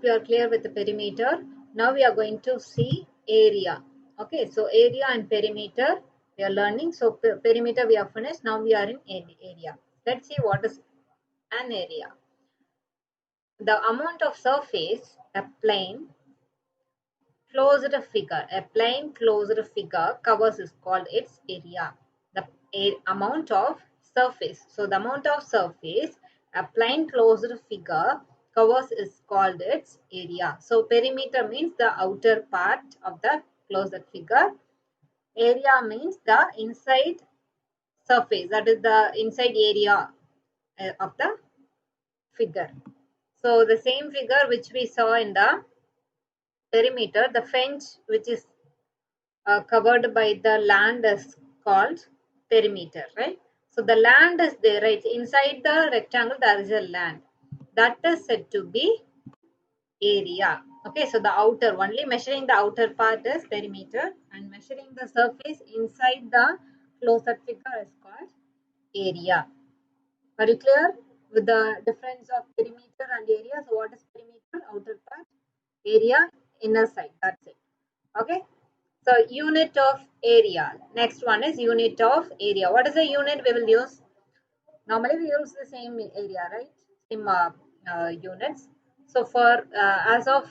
you are clear with the perimeter. Now we are going to see area. Okay, so area and perimeter we are learning. So perimeter we are finished. Now we are in area. Let's see what is an area. The amount of surface a plane closed figure. A plane closed figure covers is called its area. The amount of surface. So the amount of surface a plane closed figure covers is called its area. So perimeter means the outer part of the closed figure. Area means the inside surface, that is the inside area of the figure. So the same figure which we saw in the perimeter, the fence which is covered by the land is called perimeter, right? So the land is there, right? Inside the rectangle there is a land. That is said to be area. Okay, so the outer, only measuring the outer part is perimeter, and measuring the surface inside the closed figure is called area. Are you clear with the difference of perimeter and area? So what is perimeter? Outer part. Area, inner side. That's it. Okay. So unit of area. Next one is unit of area. What is the unit we will use? Normally we use the same area, right? Same units. So for as of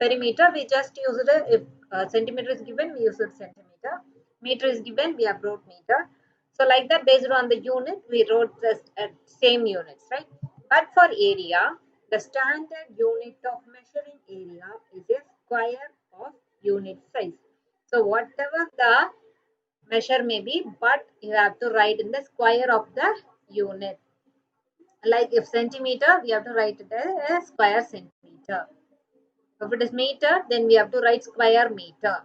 perimeter, we just use it. If centimeter is given, we use it centimeter. Meter is given, we have wrote meter. So like that, based on the unit, we wrote the same units, right? But for area, the standard unit of measuring area is a square of unit size. So whatever the measure may be, but you have to write in the square of the unit. Like if centimeter, we have to write it as a square centimeter. If it is meter, then we have to write square meter.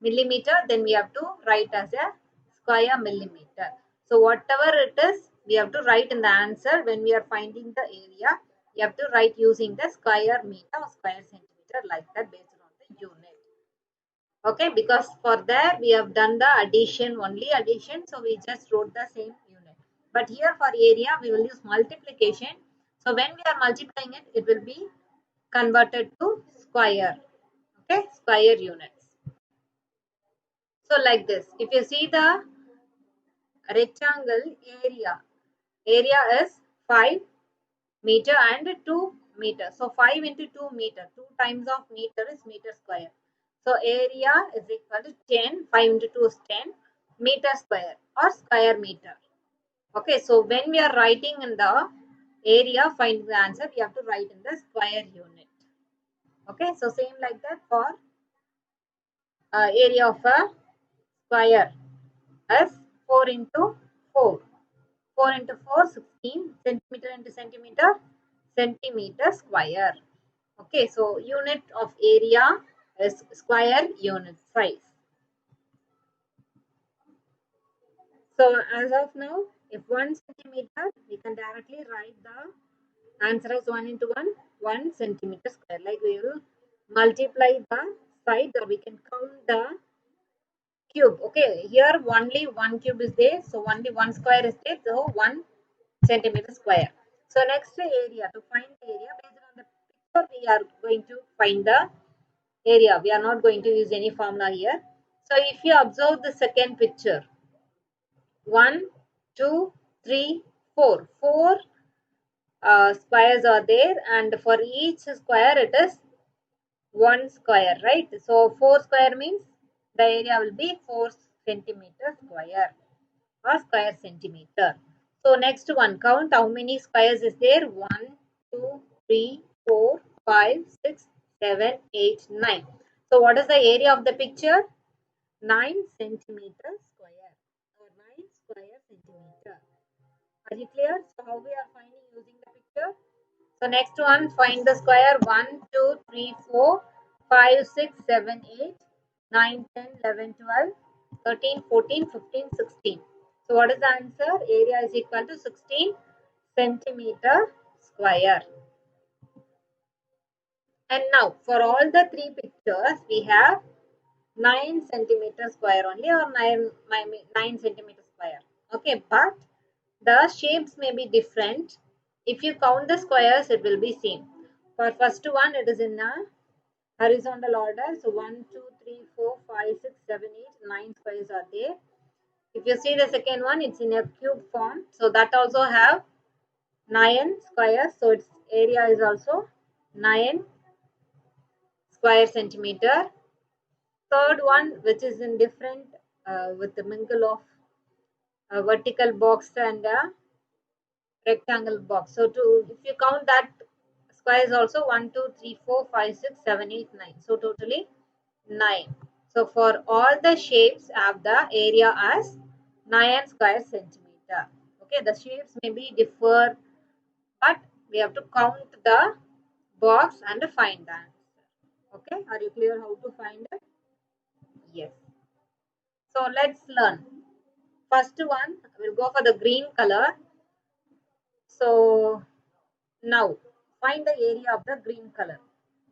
Millimeter, then we have to write as a square millimeter. So whatever it is, we have to write in the answer when we are finding the area. You have to write using the square meter or square centimeter, like that, based on the unit. Okay, because for that we have done the addition, only addition. So we just wrote the same unit. But here for area, we will use multiplication. So when we are multiplying it, it will be converted to square. Okay, square units. So like this, if you see the rectangle area is 5 meter and 2 meter. So 5 into 2 meter, 2 times of meter is meter square. So area is equal to 10, 5 into 2 is 10 meter square or square meter. Okay, so when we are writing in the area, find the answer, we have to write in the square unit. Okay, so same like that for area of a square as 4 into 4. 4 into 4, 16. Centimeter into centimeter, centimeter square. Okay, so unit of area is square unit size. So as of now, if 1 centimeter, we can directly write the answer as 1 into 1 centimeter square. Like we will multiply the side, or we can count the cube. Okay, here only one cube is there, so only one square is there, so 1 centimeter square. So next area, to find the area based on the picture, we are going to find the area. We are not going to use any formula here. So if you observe the second picture, 1, 2, 3, 4. 4 squares are there, and for each square it is 1 square, right? So 4 square means the area will be 4 centimeter square or square centimeter. So next one, count how many squares is there. 1, 2, 3, 4, 5, 6, 7, 8, 9. So what is the area of the picture? 9 centimeter square or 9 square centimeter. Are you clear? So how we are finding using the picture? So next one, find the square. 1, 2, 3, 4, 5, 6, 7, 8, 9, 10, 11, 12, 13, 14, 15, 16. So what is the answer? Area is equal to 16 centimeter square. And now for all the three pictures, we have 9 centimeter square only, or 9 centimeter square. Okay, but the shapes may be different. If you count the squares, it will be same. For first one, it is in a horizontal order. So 1, 2, 3, 4, 5, 6, 7, 8, 9 squares are there. If you see the second one, it's in a cube form. So that also have 9 squares. So its area is also 9 square centimeter. Third one, which is in different with the mingle of a vertical box and a rectangle box. So to if you count that squares also 1, 2, 3, 4, 5, 6, 7, 8, 9. So totally 9. So for all the shapes have the area as 9 square centimeter. Okay, the shapes may be differ, but we have to count the box and find the answer. Okay, are you clear how to find it? Yes. So let's learn. First one, we'll go for the green color. So now find the area of the green color.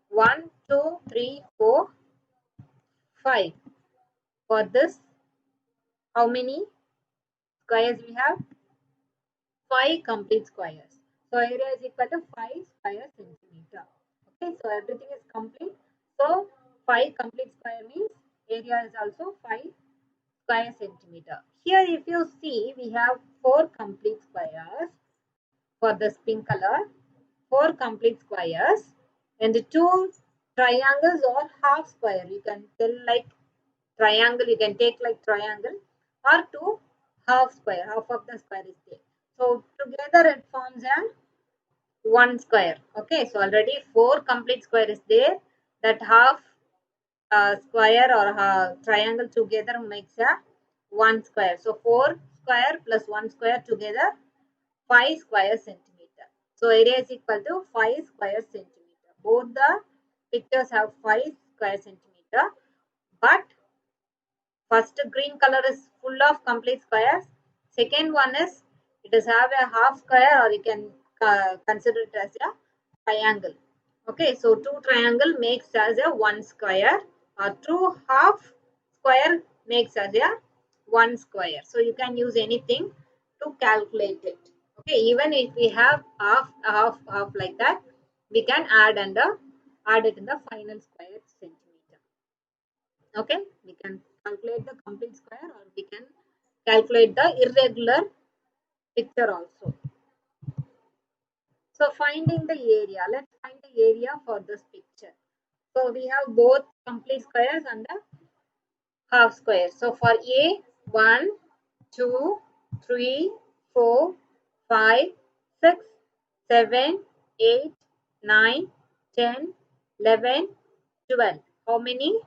1, 2, 3, 4, 5. For this, how many squares we have? 5 complete squares. So area is equal to 5 square centimeter. Okay, so everything is complete. So 5 complete square means area is also 5 square centimeter. Here if you see, we have 4 complete squares for this pink color. 4 complete squares and 2 triangles or half square. You can tell like triangle, you can take like triangle, or 2 half square, half of the square is there. So together it forms a 1 square. Okay, so already 4 complete square is there. That half square or triangle together makes a 1 square. So 4 square plus 1 square together 5 square centimeter. So area is equal to 5 square centimeter. Both the pictures have 5 square centimeter, but first green color is full of complete squares. Second one is it is have a half square, or you can consider it as a triangle. Okay, so 2 triangle makes as a 1 square, or 2 half square makes as a 1 square. So you can use anything to calculate it. Okay, even if we have half like that, we can add add it in the final square centimeter. Okay, we can calculate the complete square, or we can calculate the irregular picture also. So finding the area, let's find the area for this picture. So we have both complete squares and the half square. So for A, 1, 2, 3, 4, 5, 6, 7, 8, 9, 10, 11, 12. How many?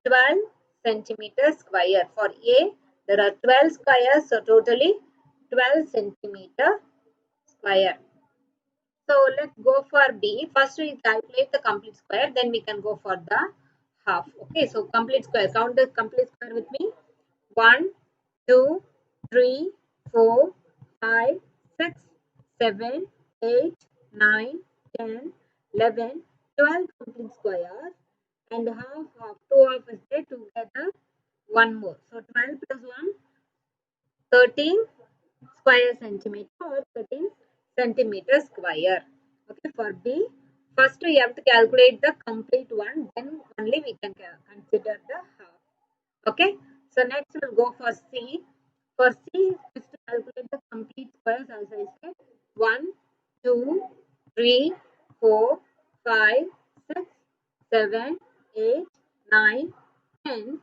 12 centimeters square. For A, there are 12 squares, so totally 12 centimeter square. So let's go for B. First we calculate the complete square, then we can go for the half. Okay, so complete square. Count the complete square with me. 1, 2, 3, 4, 5, 6, 7, 8, 9, 10, 11, 12 complete squares, and half, 2 half is there together, one more. So 12 plus 1, 13 square centimeter, or 13 centimeter square. Okay, for B, first we have to calculate the complete one, then only we can consider the half. Okay, so next we'll go for C. For C, just to calculate the complete squares, as I said, 1, 2, 3, 4, 5, 6, 7, 8, 9, 10.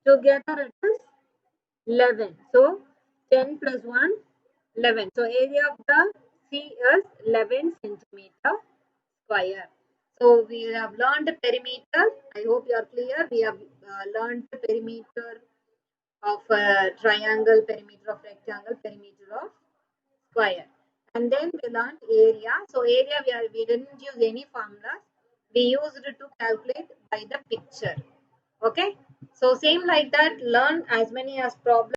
Together it is 11. So 10 plus 1, 11. So area of the C is 11 centimeter square. So we have learned the perimeter. I hope you are clear. We have learned the perimeter of a triangle, perimeter of rectangle, perimeter of square. And then we learned area. So area we didn't use any formulas. We used it to calculate by the picture. Okay. So same like that, learn as many as problems